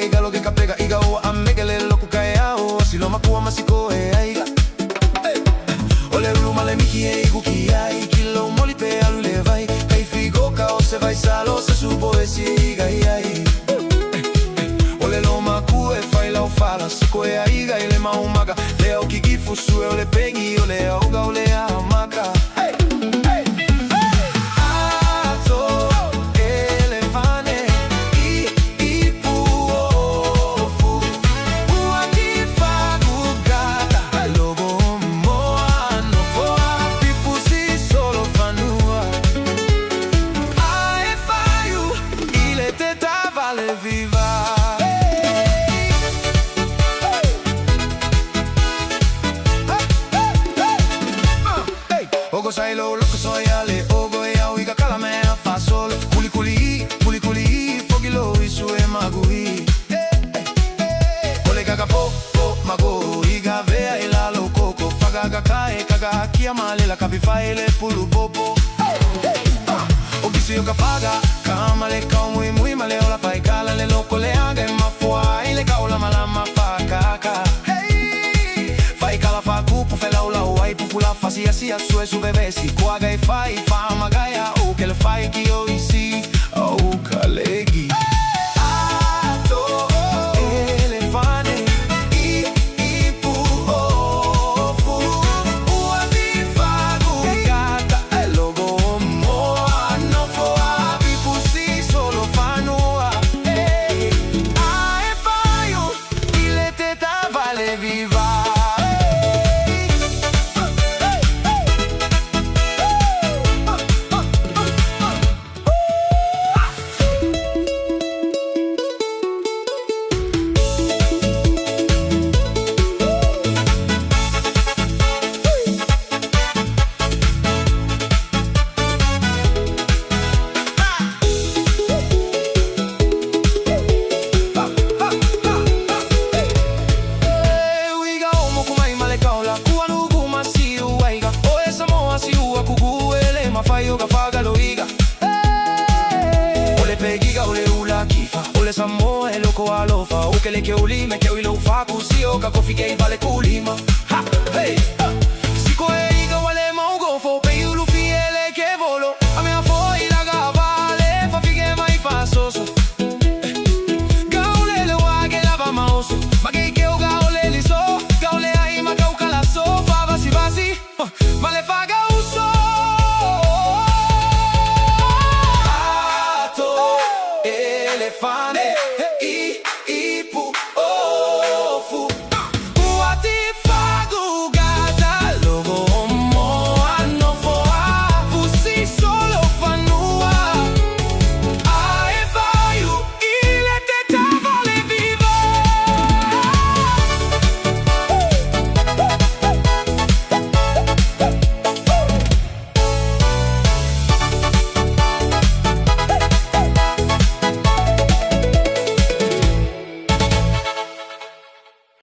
Iga lo que capega, iga o amegele lo kukaya o si lo makua masiko aiga. Ole ruma le miki e igukia i kilo moli pe alule vai. Kai figo ka o se vai salo se subo e si iga ai. Ole lo maku e fai la ofala siko e aiga ile maumaga. Le au kigifu su e ole pegi ole auga ole amaka. Ogo sai lo loco soy ale, ogo e au iga kala me a fa solo. Kuli kuli, fogi lo isu e magui. Ole gaga po, mago, iga vea e la lo coco. Fagaga kae, kaga kia male la capifai le pulu popo. Ogisu yoka faga, kama le kau muy male o la fai kala le loco le aga e mafuai le kaula malama fa kaka. Fai kala fa kupu fe la ula uai pupula fasi asia sue su bebesi. Kuaga e fai fa magaya o ke le fai ki o isi o kalegi. Fai yoga faga lo iga. Ole pegiga ole ula kifa. Ole samo e loko alofa. O ke le ke uli me ke ilo fa kusi o ka kofi ke vale kulima. Ha hey. Siko e